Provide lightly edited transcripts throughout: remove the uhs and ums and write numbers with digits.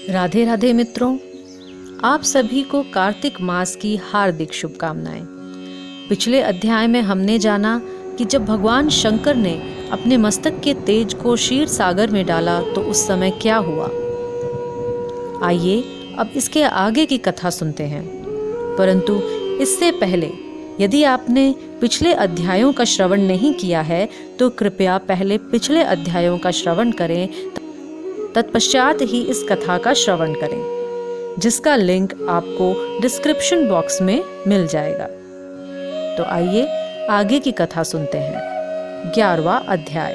राधे राधे मित्रों, आप सभी को कार्तिक मास की हार्दिक शुभकामनाएं। पिछले अध्याय में हमने जाना कि जब भगवान शंकर ने अपने मस्तक के तेज को क्षीर सागर में डाला तो उस समय क्या हुआ। आइए अब इसके आगे की कथा सुनते हैं। परंतु इससे पहले यदि आपने पिछले अध्यायों का श्रवण नहीं किया है तो कृपया पहले पिछले अध्यायों का श्रवण करें, तत्पश्चात ही इस कथा का श्रवण करें, जिसका लिंक आपको डिस्क्रिप्शन बॉक्स में मिल जाएगा। तो आइए आगे की कथा सुनते हैं। 11वां अध्याय।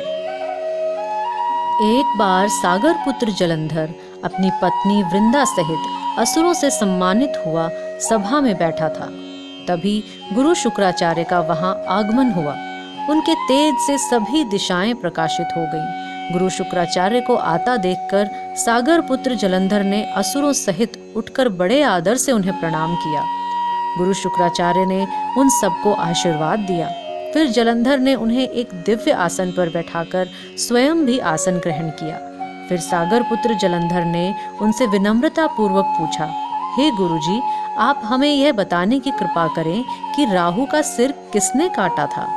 एक बार सागर पुत्र जलंधर अपनी पत्नी वृंदा सहित असुरों से सम्मानित हुआ सभा में बैठा था। तभी गुरु शुक्राचार्य का वहां आगमन हुआ। उनके तेज से सभी दिशाएं प्रकाशित हो गईं। गुरु शुक्राचार्य को आता देखकर सागर पुत्र जलंधर ने असुरों सहित उठकर बड़े आदर से उन्हें प्रणाम किया। गुरु शुक्राचार्य ने उन सबको आशीर्वाद दिया। फिर जलंधर ने उन्हें एक दिव्य आसन पर बैठाकर स्वयं भी आसन ग्रहण किया। फिर सागर पुत्र जलंधर ने उनसे विनम्रता पूर्वक पूछा, हे गुरुजी, आप हमें यह बताने की कृपा करें कि राहु का सिर किसने काटा था।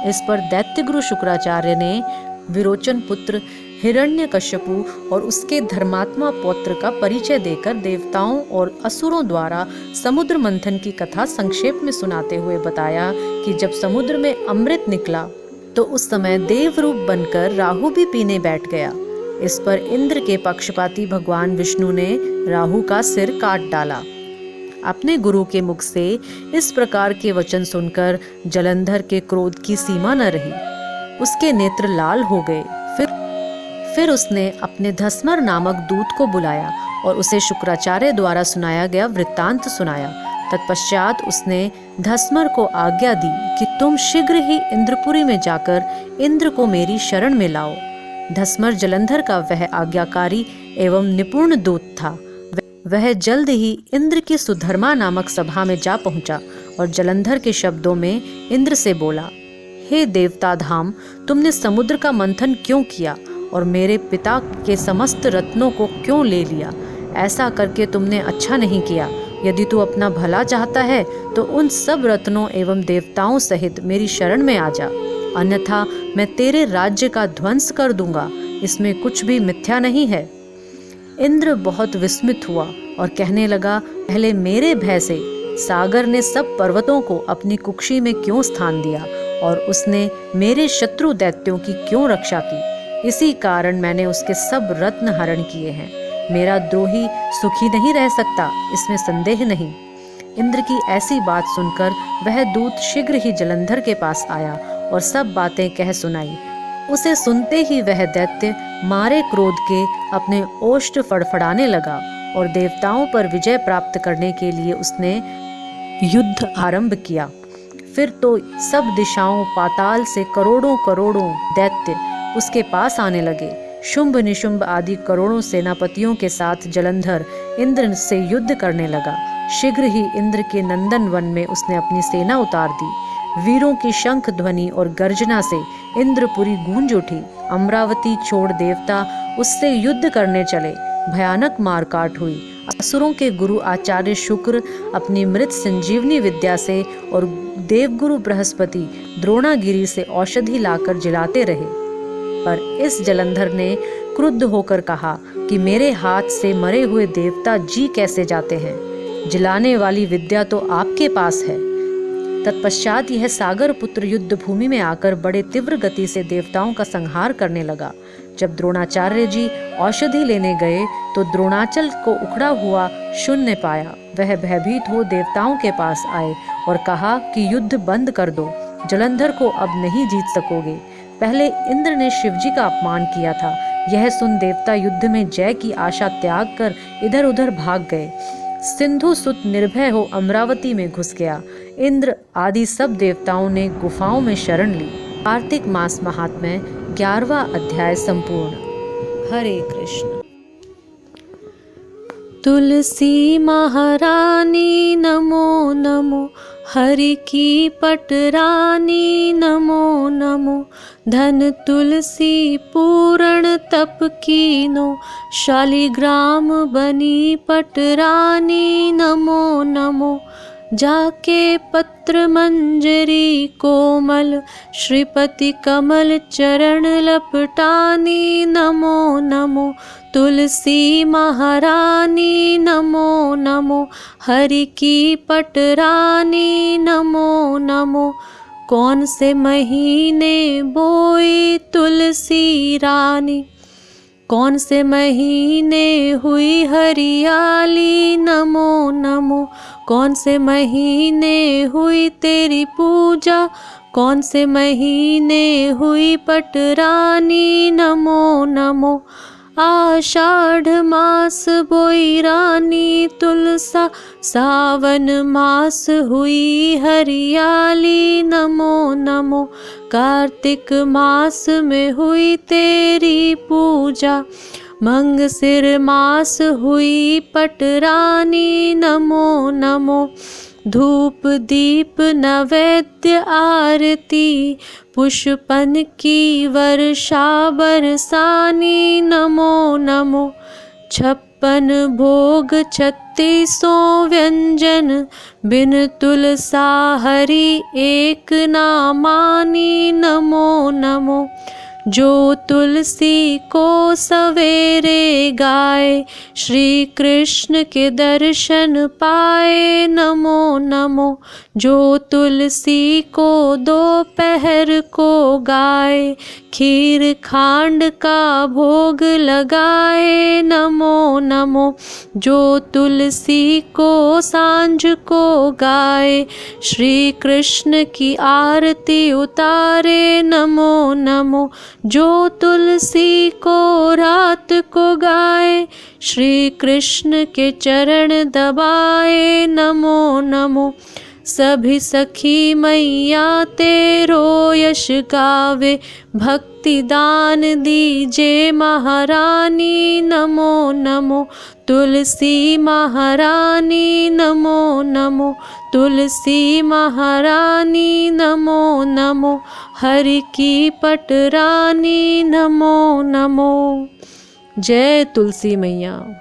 इस पर दैत्य गुरु शुक्राचार्य ने विरोचन पुत्र हिरण्यकश्यपु और उसके धर्मात्मा पौत्र का परिचय देकर देवताओं और असुरों द्वारा समुद्र मंथन की कथा संक्षेप में सुनाते हुए बताया कि जब समुद्र में अमृत निकला तो उस समय देव रूप बनकर राहु भी पीने बैठ गया। इस पर इंद्र के पक्षपाती भगवान विष्णु ने राहु का सिर काट डाला। अपने गुरु के मुख से इस प्रकार के वचन सुनकर जलंधर के क्रोध की सीमा न रही। उसके नेत्र लाल हो गए। फिर उसने अपने धस्मर नामक दूत को बुलाया और उसे शुक्राचार्य द्वारा सुनाया गया वृत्तांत सुनाया। तत्पश्चात उसने धस्मर को आज्ञा दी कि तुम शीघ्र ही इंद्रपुरी में जाकर इंद्र को मेरी शरण में लाओ। धस्मर जलंधर का वह आज्ञाकारी एवं निपुण दूत था। वह जल्द ही इंद्र की सुधर्मा नामक सभा में जा पहुंचा और जलंधर के शब्दों में इंद्र से बोला, हे देवता धाम, तुमने समुद्र का मंथन क्यों किया और मेरे पिता के समस्त रत्नों को क्यों ले लिया। ऐसा करके तुमने अच्छा नहीं किया। यदि तू अपना भला चाहता है तो उन सब रत्नों एवं देवताओं सहित मेरी शरण में आ जा, अन्यथा मैं तेरे राज्य का ध्वंस कर दूंगा। इसमें कुछ भी मिथ्या नहीं है। इंद्र बहुत विस्मित हुआ और कहने लगा, पहले मेरे भय से सागर ने सब पर्वतों को अपनी कुक्षी में क्यों स्थान दिया और उसने मेरे शत्रु दैत्यों की क्यों रक्षा की। इसी कारण मैंने उसके सब रत्न हरण किए हैं। मेरा द्रोही सुखी नहीं रह सकता, इसमें संदेह नहीं। इंद्र की ऐसी बात सुनकर वह दूत शीघ्र ही जलंधर के पास आया और सब बातें कह सुनाई। उसे सुनते ही वह दैत्य मारे क्रोध के अपने ओष्ठ फड़फड़ाने लगा और देवताओं पर विजय प्राप्त करने के लिए उसने युद्ध आरंभ किया। फिर तो सब दिशाओं पाताल से करोड़ों करोड़ों दैत्य उसके पास आने लगे। शुंभ निशुंभ आदि करोड़ों सेनापतियों के साथ जलंधर इंद्र से युद्ध करने लगा। शीघ्र ही इंद्र के नंदन वन में उसने अपनी सेना उतार दी। वीरों की शंख ध्वनि और गर्जना से इंद्रपुरी गूंज उठी। अमरावती छोड़ देवता उससे युद्ध करने चले। भयानक मारकाट हुई। असुरों के गुरु आचार्य शुक्र अपनी मृत संजीवनी विद्या से और देवगुरु बृहस्पति द्रोणागिरी से औषधि लाकर जिलाते रहे। पर इस जलंधर ने क्रुद्ध होकर कहा कि मेरे हाथ से मरे हुए देवता जी कैसे जाते हैं। जिलाने वाली विद्या तो आपके पास है। तत्पश्चात यह सागर पुत्र युद्ध भूमि में आकर बड़े तीव्र गति से देवताओं का संहार करने लगा। जब द्रोणाचार्य जी औषधि लेने गए तो द्रोणाचल को उखड़ा हुआ शून्य पाया। वह भयभीत हो देवताओं के पास आए और कहा कि युद्ध बंद कर दो, जलंधर को अब नहीं जीत सकोगे। पहले इंद्र ने शिवजी का अपमान किया था। यह सुन देवता युद्ध में जय की आशा त्याग कर इधर उधर भाग गए। सिंधु सुत निर्भय हो अमरावती में घुस गया। इंद्र आदि सब देवताओं ने गुफाओं में शरण ली। कार्तिक मास महात्म्य 11वां अध्याय संपूर्ण। हरे कृष्ण। तुलसी महारानी नमो नमो, हरि की पटरानी नमो नमो। धन तुलसी पूर्ण तप कीनो, शालिग्राम बनी पटरानी नमो नमो। जाके पत्र मंजरी कोमल, श्रीपति कमल चरण लपटानी नमो नमो। तुलसी महारानी नमो नमो। हरि की पटरानी नमो नमो। कौन से महीने बोई तुलसी रानी, कौन से महीने हुई हरियाली नमो नमो। कौन से महीने हुई तेरी पूजा, कौन से महीने हुई पटरानी नमो नमो। आषाढ़ मास बोई रानी तुलसा, सावन मास हुई हरियाली नमो नमो। कार्तिक मास में हुई तेरी पूजा, मंगसिर मास हुई पटरानी नमो नमो। धूप दीप नैवेद्य आरती, पुष्पन की वर्षा बरसानी नमो नमो। 56 भोग 36 व्यंजन, बिन तुलसा हरि एक ना मानी नमो नमो। जो तुलसी को सवेरे गाए, श्री कृष्ण के दर्शन पाए नमो नमो। जो तुलसी को दोपहर को गाए, खीर खांड का भोग लगाए नमो नमो। जो तुलसी को सांझ को गाए, श्री कृष्ण की आरती उतारे नमो नमो। जो तुलसी को रात को गाए, श्री कृष्ण के चरण दबाए नमो नमो। सभी सखी मैया तेरो यश गावे, भक्ति दान दीजे महारानी नमो नमो। तुलसी महारानी नमो नमो। तुलसी महारानी नमो नमो। हरि की पटरानी नमो नमो। जय तुलसी मैया।